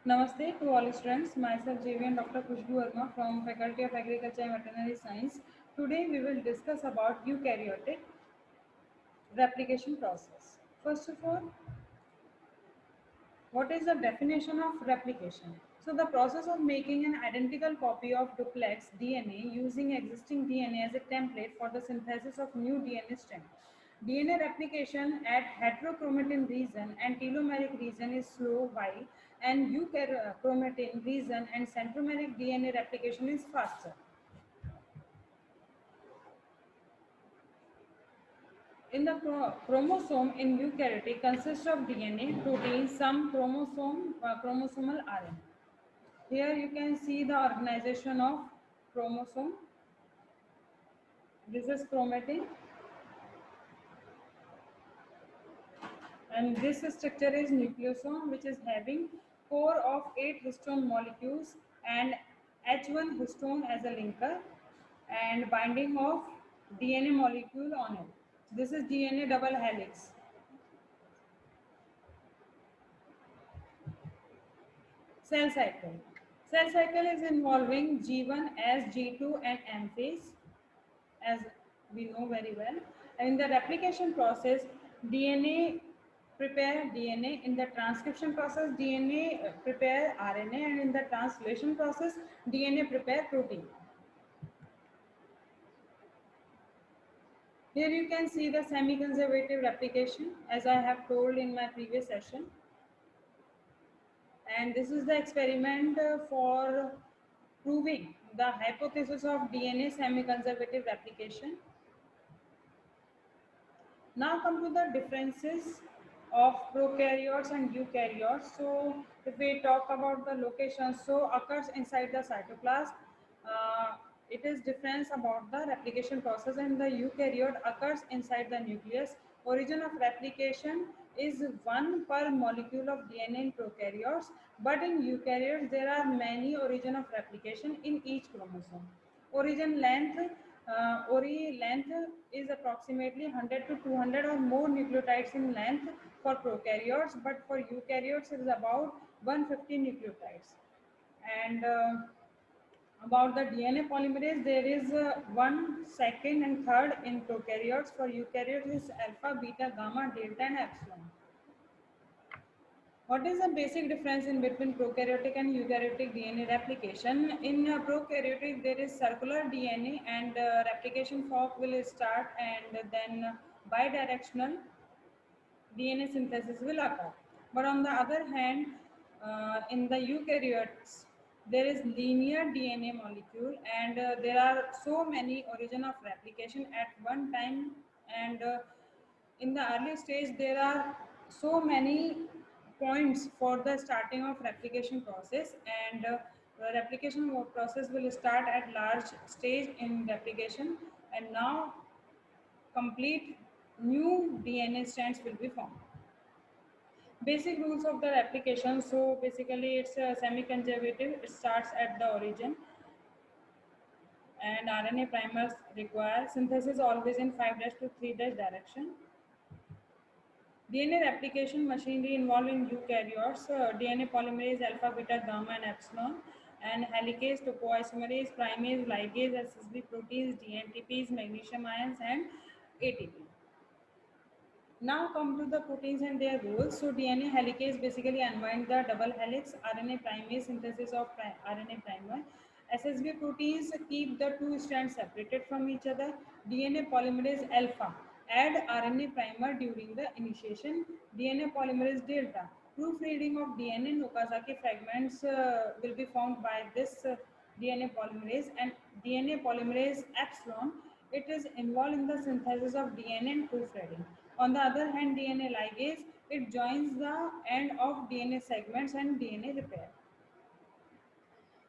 Namaste to all students. Myself JV and Dr. Khushbu Verma from Faculty of Agriculture and Veterinary Science. Today we will discuss about eukaryotic replication process. First of all, what is the definition of replication? So the process of making an identical copy of duplex DNA using existing DNA as a template for the synthesis of new DNA strand. DNA replication at heterochromatin region and telomeric region is slow while and euchromatin region and centromeric DNA replication is faster. In the chromosome in eukaryotic consists of DNA, protein, some chromosomal RNA. Here you can see the organization of chromosome. This is chromatin and this structure is nucleosome, which is having core of 8 histone molecules and H1 histone as a linker and binding of DNA molecule on it. This is DNA double helix. Cell cycle. Cell cycle is involving G1 as G2 and M phase, as we know very well. In the replication process, DNA prepare DNA. In the transcription process, DNA prepare RNA, and in the translation process, DNA prepare protein. Here you can see the semi-conservative replication, as I have told in my previous session. And this is the experiment for proving the hypothesis of DNA semi-conservative replication. Now come to the differences of prokaryotes and eukaryotes. So if we talk about the location, so occurs inside the cytoplasm. It is difference about the replication process, and the eukaryote occurs inside the nucleus. Origin of replication is one per molecule of DNA in prokaryotes, but in eukaryotes there are many origin of replication in each chromosome. Origin length, ori length is approximately 100 to 200 or more nucleotides in length for prokaryotes, but for eukaryotes it is about 150 nucleotides. And about the DNA polymerase, there is 1, 2nd and 3rd in prokaryotes. For eukaryotes is alpha, beta, gamma, delta and epsilon. What is the basic difference in between prokaryotic and eukaryotic DNA replication? In prokaryotic, there is circular DNA and replication fork will start, and then bidirectional DNA synthesis will occur. But on the other hand, in the eukaryotes, there is linear DNA molecule, and there are so many origin of replication at one time, and in the early stage there are so many points for the starting of replication process, and the replication process will start at large stage in replication, and now complete new DNA strands will be formed. Basic rules of the replication. So basically it's semi-conservative. It starts at the origin, and RNA primers require synthesis always in 5' to 3' direction. DNA replication machinery involved in eukaryotes, DNA polymerase, alpha, beta, gamma and epsilon, and helicase, topoisomerase, primase, ligase, SSB proteins, DNTPs, magnesium ions and ATP. Now come to the proteins and their roles. So DNA helicase basically unwind the double helix, RNA primase synthesis of RNA primer. SSB proteins keep the two strands separated from each other. DNA polymerase alpha add RNA primer during the initiation. DNA polymerase delta proofreading of DNA and Okazaki fragments will be found by this DNA polymerase, and DNA polymerase epsilon, it is involved in the synthesis of DNA and proofreading. On the other hand, DNA ligase, it joins the end of DNA segments and DNA repair.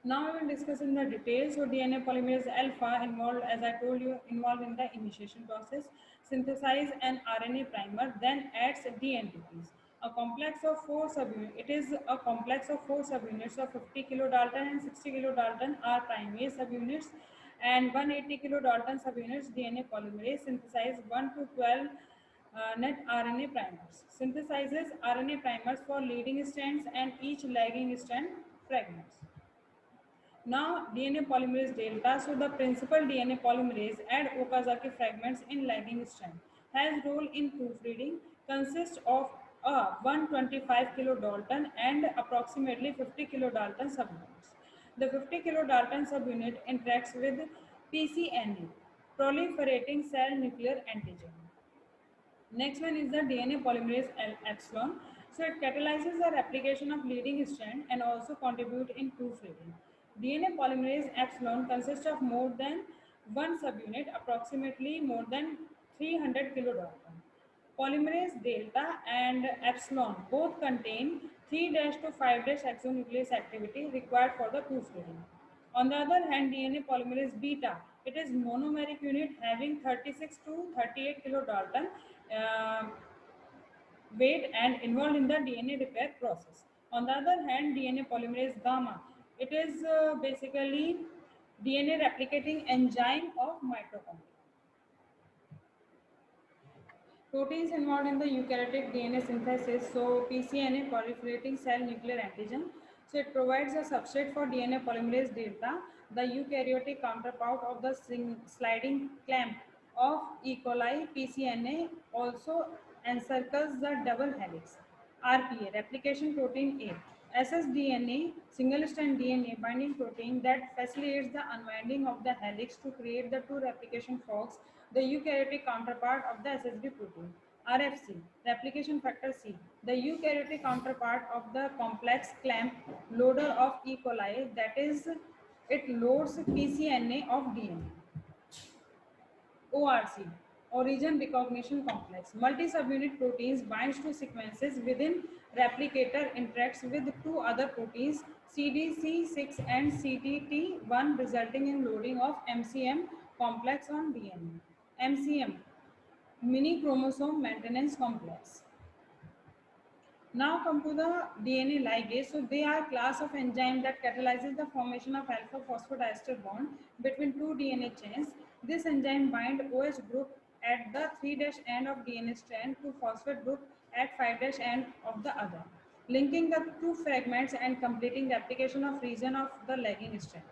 Now we will discuss in the details. So DNA polymerase alpha involved, as I told you, involved in the initiation process, synthesize an RNA primer, then adds DNTPs. A complex of 4 subunits. It is a complex of 4 subunits of 50 kilodalton and 60 kilodalton are primase subunits, and 180 kilodalton subunits DNA polymerase synthesize 1 to 12 net RNA primers, synthesizes RNA primers for leading strands and each lagging strand fragments. Now DNA polymerase delta, so the principal DNA polymerase add Okazaki fragments in lagging strand, has role in proofreading, consists of a 125 kilodalton and approximately 50 kilodalton subunits. The 50 kilodalton subunit interacts with PCNA, proliferating cell nuclear antigen. Next one is the DNA polymerase epsilon. So it catalyzes the replication of leading strand and also contribute in proofreading. DNA polymerase epsilon consists of more than one subunit, approximately more than 300 kilodalton. Polymerase delta and epsilon both contain 3' to 5' exonuclease activity required for the proofreading. On the other hand, DNA polymerase beta, it is monomeric unit having 36 to 38 kilodalton uh, weight and involved in the DNA repair process. On the other hand, DNA polymerase gamma, it is basically DNA replicating enzyme of mitochondria. Proteins involved in the eukaryotic DNA synthesis, so pCNA, proliferating cell nuclear antigen. So it provides a substrate for DNA polymerase delta, the eukaryotic counterpart of the sliding clamp of E. coli. pCNA also encircles the double helix. RPA, replication protein A. ssDNA, single strand DNA binding protein that facilitates the unwinding of the helix to create the two replication forks, the eukaryotic counterpart of the SSD protein. RFC, replication factor C, the eukaryotic counterpart of the complex clamp loader of E. coli, that is, it loads pCNA of DNA. ORC, origin recognition complex. Multi-subunit proteins binds to sequences within replicator, interacts with two other proteins CDC6 and CTT1, resulting in loading of MCM complex on DNA. MCM, mini chromosome maintenance complex. Now come to the DNA ligase. So they are a class of enzyme that catalyzes the formation of alpha phosphodiester bond between two DNA chains. This enzyme bind OH group at the 3' end of DNA strand to phosphate group at 5' end of the other, linking the two fragments and completing replication of region of the lagging strand.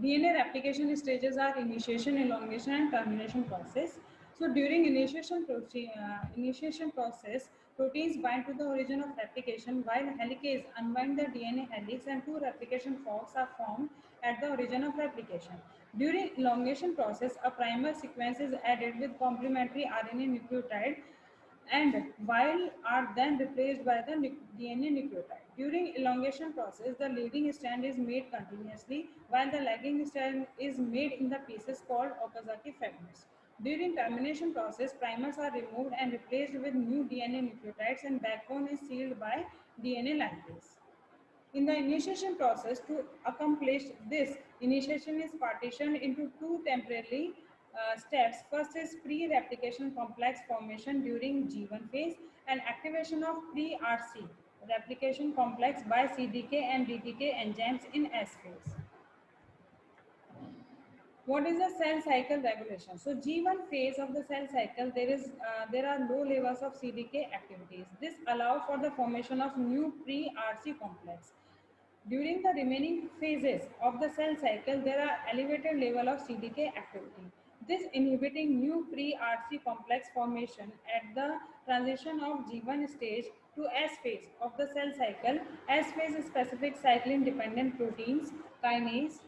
DNA replication stages are initiation, elongation, and termination process. So during initiation process, proteins bind to the origin of replication, while helicase unwind the DNA helix and two replication forks are formed at the origin of replication. During elongation process, a primer sequence is added with complementary RNA nucleotide and while are then replaced by the DNA nucleotide. During elongation process, the leading strand is made continuously while the lagging strand is made in the pieces called Okazaki fragments. During termination process, primers are removed and replaced with new DNA nucleotides and backbone is sealed by DNA ligase. In the initiation process, to accomplish this, initiation is partitioned into two temporary steps. First is pre-replication complex formation during G1 phase and activation of pre-RC replication complex by CDK and DTK enzymes in S phase. What is the cell cycle regulation? So G1 phase of the cell cycle, there are low levels of CDK activities. This allows for the formation of new pre-RC complex. During the remaining phases of the cell cycle, there are elevated level of CDK activity. This inhibiting new pre-RC complex formation at the transition of G1 stage to S phase of the cell cycle. S phase specific cyclin dependent proteins, kinase,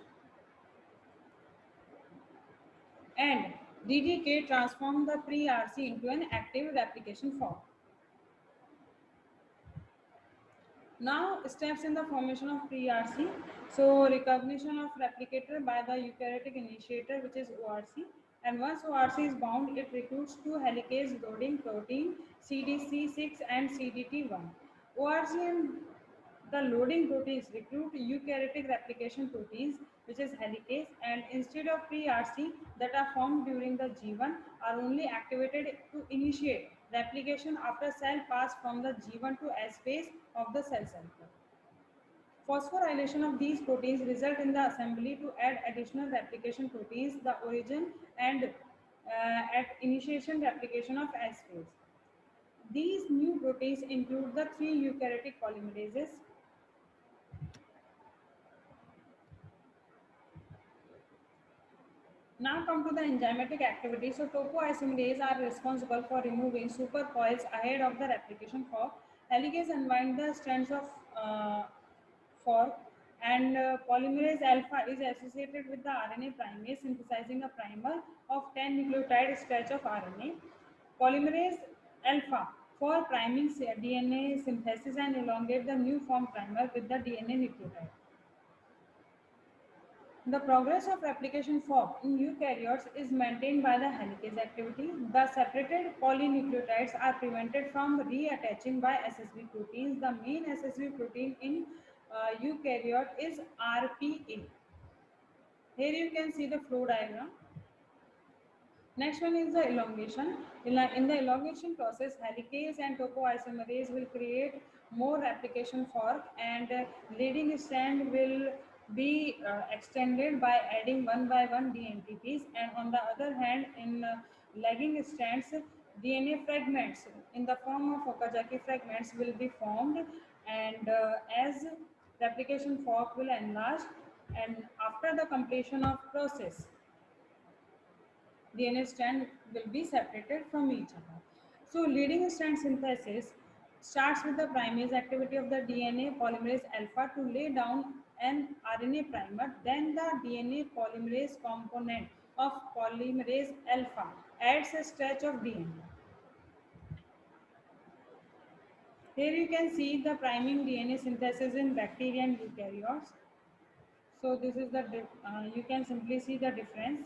and DDK transform the pre-RC into an active replication form. Now steps in the formation of pre-RC. So recognition of replicator by the eukaryotic initiator, which is ORC. And once ORC is bound, it recruits two helicase loading protein CDC6 and CDT1. ORC and the loading proteins recruit eukaryotic replication proteins, which is helicase, and instead of pre-RC that are formed during the G1 are only activated to initiate replication after cell pass from the G1 to S phase of the cell cycle. Phosphorylation of these proteins result in the assembly to add additional replication proteins, the origin and at initiation replication of S phase. These new proteins include the three eukaryotic polymerases. Now come to the enzymatic activity. So topoisomerase are responsible for removing supercoils ahead of the replication fork. Helicase unwind the strands of fork, and polymerase alpha is associated with the RNA primase synthesizing a primer of 10 nucleotide stretch of RNA. Polymerase alpha for priming DNA synthesis and elongate the new form primer with the DNA nucleotide. The progress of replication fork in eukaryotes is maintained by the helicase activity. The separated polynucleotides are prevented from reattaching by SSB proteins. The main SSB protein in eukaryote is RPA. Here you can see the flow diagram. Next one is the elongation. In the elongation process, helicase and topoisomerase will create more replication fork, and leading strand will be extended by adding one by one DNTPs, and on the other hand, in lagging strands, DNA fragments in the form of Okazaki fragments will be formed, and as replication fork will enlarge, and after the completion of process, DNA strand will be separated from each other. So leading strand synthesis starts with the primase activity of the DNA polymerase alpha to lay down an RNA primer. Then the DNA polymerase component of polymerase alpha adds a stretch of DNA. Here you can see the priming DNA synthesis in bacteria and eukaryotes. So this is the you can simply see the difference.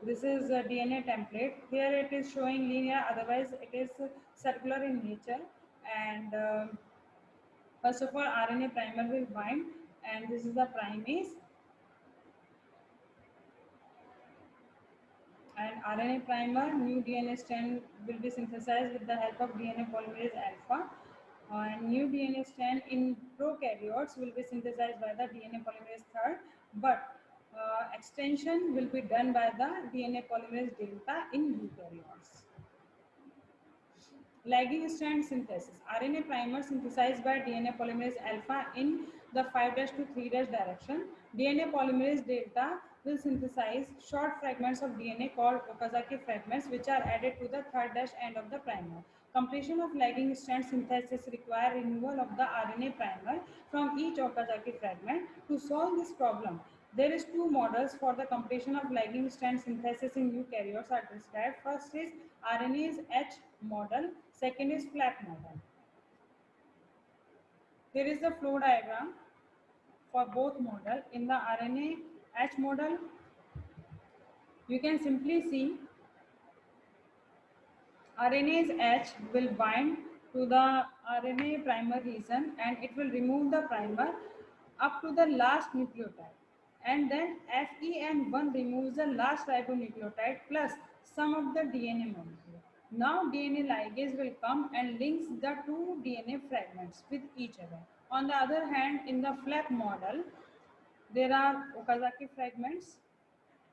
This is a DNA template. Here it is showing linear, otherwise it is circular in nature. And first of all, RNA primer will bind, and this is the primase. And RNA primer, new DNA strand will be synthesized with the help of DNA polymerase alpha. And new DNA strand in prokaryotes will be synthesized by the DNA polymerase third, but extension will be done by the DNA polymerase delta in eukaryotes. Lagging strand synthesis. RNA primer synthesized by DNA polymerase alpha in the 5' to 3' direction. DNA polymerase delta will synthesize short fragments of DNA called Okazaki fragments, which are added to the 3' end of the primer. Completion of lagging strand synthesis require removal of the RNA primer from each Okazaki fragment. To solve this problem, there is two models for the completion of lagging strand synthesis in eukaryotes are described. First is RNase H model, second is flap model. Here is the flow diagram for both model. In the RNA H model, you can simply see RNase H will bind to the RNA primer region, and it will remove the primer up to the last nucleotide, and then FEN1 removes the last ribonucleotide plus some of the DNA molecule. Now DNA ligase will come and links the two DNA fragments with each other. On the other hand, in the flap model, there are Okazaki fragments,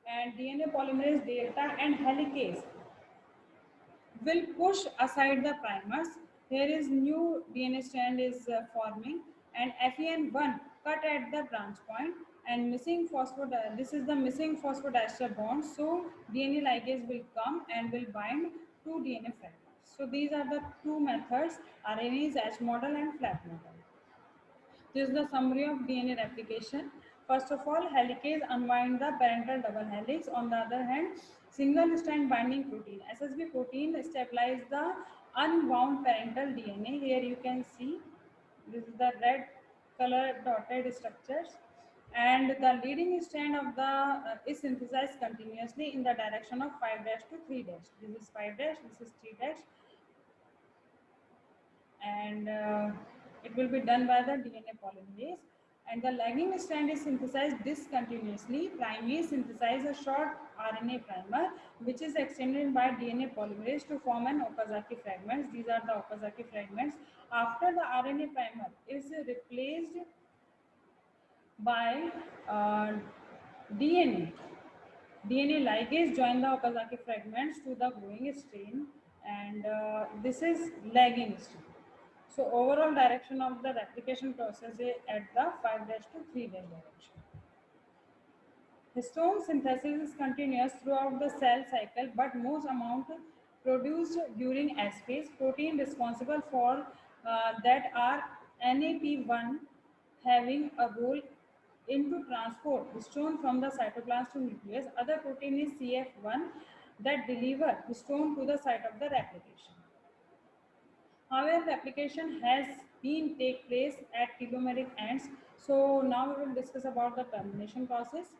and DNA polymerase delta and helicase will push aside the primers. Here is new DNA strand is forming, and FEN1 cut at the branch point, and missing this is the missing phosphodiester bond. So DNA ligase will come and will bind to DNA fragments. So these are the two methods: RNase H model and flap model. This is the summary of DNA replication. First of all, helicase unwind the parental double helix. On the other hand, single strand binding protein, SSB protein, stabilize the unwound parental DNA. Here you can see this is the red color dotted structures, and the leading strand of the is synthesized continuously in the direction of 5' to 3'. This is 5', this is 3', and it will be done by the DNA polymerase. And the lagging strand is synthesized discontinuously. Primase synthesize a short RNA primer, which is extended by DNA polymerase to form an Okazaki fragments. These are the Okazaki fragments. After the RNA primer is replaced by DNA, DNA ligase join the Okazaki fragments to the growing strain, and this is lagging strain. So overall direction of the replication process is at the 5' to 3' direction. Histone synthesis is continuous throughout the cell cycle, but most amount produced during S phase. Protein responsible for that are NAP1 having a role into transport histone from the cytoplasm to nucleus. Other protein is CF1 that deliver histone to the site of the replication. However, the application has been take place at telomeric ends. So now we will discuss about the termination process.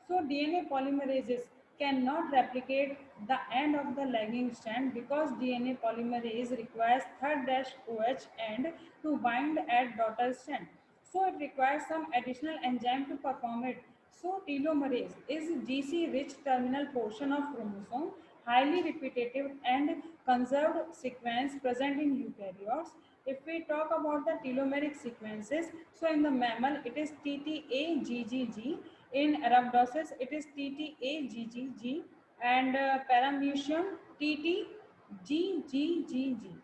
So DNA polymerases cannot replicate the end of the lagging strand because DNA polymerase requires third dash OH end to bind at daughter strand. So it requires some additional enzyme to perform it. So telomerase is GC-rich terminal portion of chromosome, highly repetitive and conserved sequence present in eukaryotes. If we talk about the telomeric sequences, so in the mammal it is TTAGGG, in Arabidopsis it is TTAGGG, and Paramecium TTGGGG.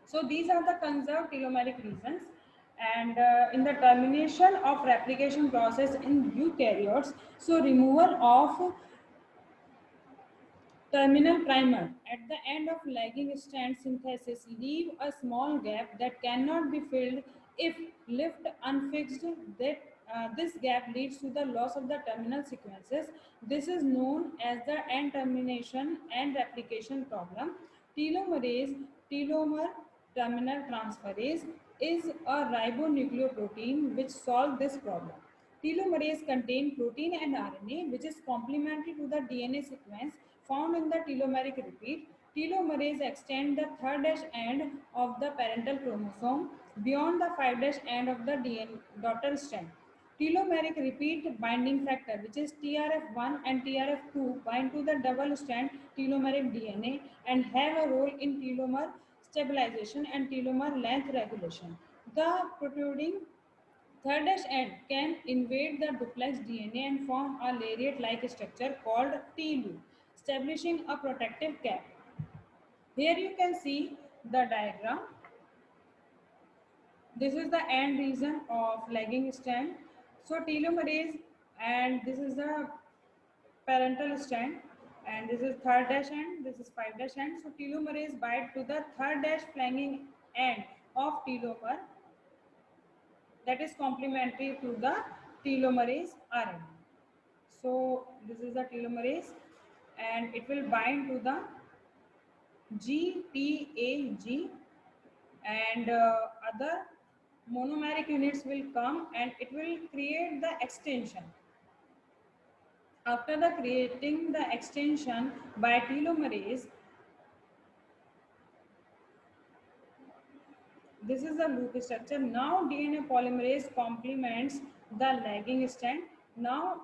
So these are the conserved telomeric regions, and in the termination of replication process in eukaryotes, so removal of terminal primer at the end of lagging strand synthesis leave a small gap that cannot be filled if left unfixed. That this gap leads to the loss of the terminal sequences. This is known as the end termination and replication problem. Telomerase, telomere terminal transferase, is a ribonucleoprotein which solves this problem. Telomerase contain protein and RNA which is complementary to the DNA sequence found in the telomeric repeat. Telomerase extend the third dash end of the parental chromosome beyond the 5' end of the DNA daughter strand. Telomeric repeat binding factor, which is TRF1 and TRF2, bind to the double strand telomeric DNA and have a role in telomere stabilization and telomere length regulation. The protruding third dash end can invade the duplex DNA and form a lariat-like structure called T-loop, establishing a protective cap. Here you can see the diagram. This is the end region of lagging strand. So telomerase, and this is the parental strand, and this is third dash end, this is 5' end. So telomerase bind to the third dash flanking end of telomere that is complementary to the telomerase RNA. So this is the telomerase, and it will bind to the GTAG, and other monomeric units will come and it will create the extension. After the creating the extension by telomerase, this is the loop structure. Now DNA polymerase complements the lagging strand. Now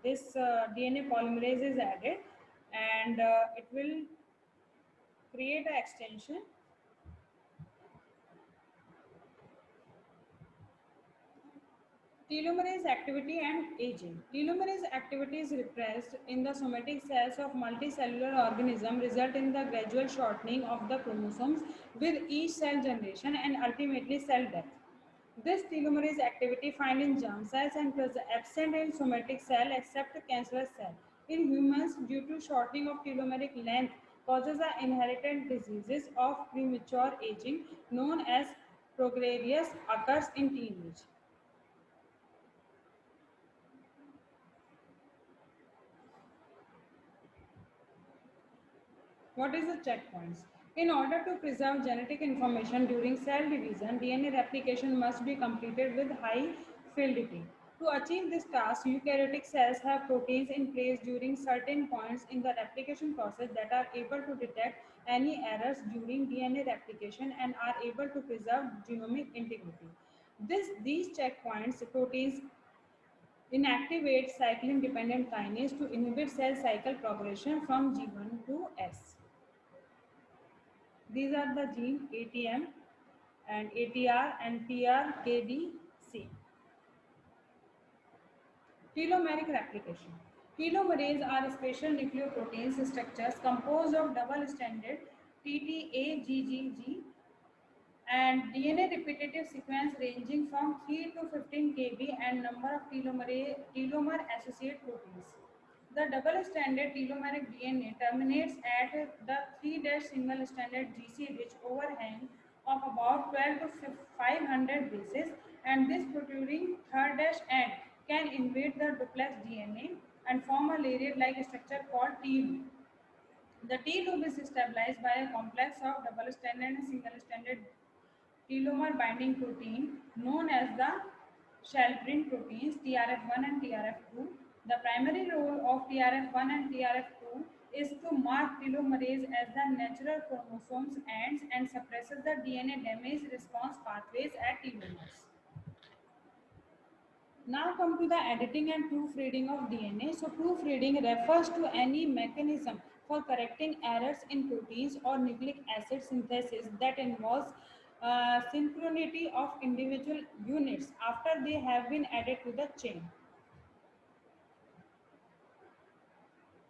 this DNA polymerase is added, and it will create an extension. Telomerase activity and aging. Telomerase activity is repressed in the somatic cells of multicellular organism, result in the gradual shortening of the chromosomes with each cell generation and ultimately cell death. This telomerase activity found in germ cells and absent in somatic cell except cancerous cell. In humans, due to shortening of telomeric length, causes the inherited diseases of premature aging known as progeria occurs in teenage. What is the checkpoints? In order to preserve genetic information during cell division, DNA replication must be completed with high fidelity. To achieve this task, eukaryotic cells have proteins in place during certain points in the replication process that are able to detect any errors during DNA replication and are able to preserve genomic integrity. These checkpoints proteins inactivate cyclin-dependent kinase to inhibit cell cycle progression from G1 to S. These are the gene ATM and ATR and TRKDC. Telomeric replication. Telomerase are special nucleoproteins structures composed of double-stranded TTAGGG and DNA repetitive sequence ranging from 3 to 15 kb and number of telomer associated proteins. The double-stranded telomeric DNA terminates at the 3' single-stranded GC rich overhang of about 12 to 500 bases, and this protruding third dash end can invade the duplex DNA and form a lariat-like structure called T-loop. The T-loop is stabilized by a complex of double-stranded and single-stranded telomere binding protein known as the shell-print proteins TRF1 and TRF2. The primary role of TRF1 and TRF2 is to mark telomerase as the natural chromosomes ends and suppresses the DNA damage response pathways at telomeres. Now come to the editing and proofreading of DNA. So proofreading refers to any mechanism for correcting errors in proteins or nucleic acid synthesis that involves synchronity of individual units after they have been added to the chain.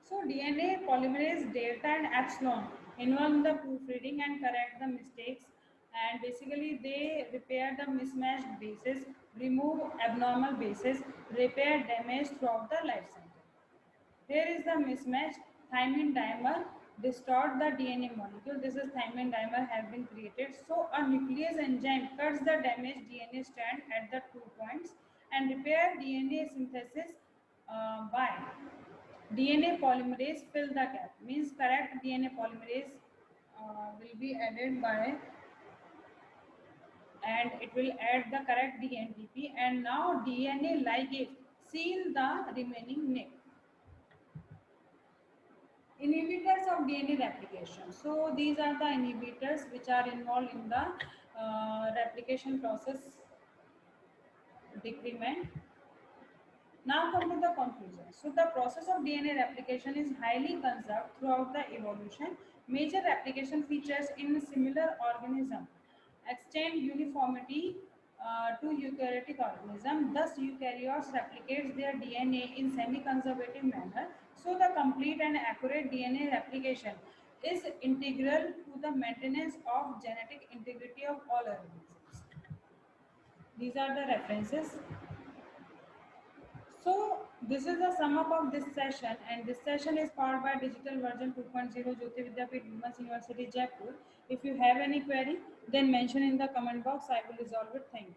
So DNA polymerase delta and epsilon involve in the proofreading and correct the mistakes, and basically they repair the mismatched bases, remove abnormal bases, repair damage throughout the life cycle. Here is the mismatch thymine dimer distort the DNA molecule. This is thymine dimer have been created. So a nuclease enzyme cuts the damaged DNA strand at the 2 points and repair DNA synthesis by DNA polymerase fill the gap. Means correct DNA polymerase will be added by, and it will add the correct DNTP, and now DNA ligase seal the remaining nick. Inhibitors of DNA replication. So these are the inhibitors which are involved in the replication process decrement. Now come to the conclusion. So the process of DNA replication is highly conserved throughout the evolution. Major replication features in similar organism extend uniformity to eukaryotic organism. Thus, eukaryotes replicates their DNA in semi-conservative manner. So the complete and accurate DNA replication is integral to the maintenance of genetic integrity of all organisms. These are the references. So this is the sum up of this session, and this session is powered by Digital Version 2.0 Jyoti Vidyapeeth Women's University Jaipur. If you have any query, then mention in the comment box. I will resolve it. Thank you.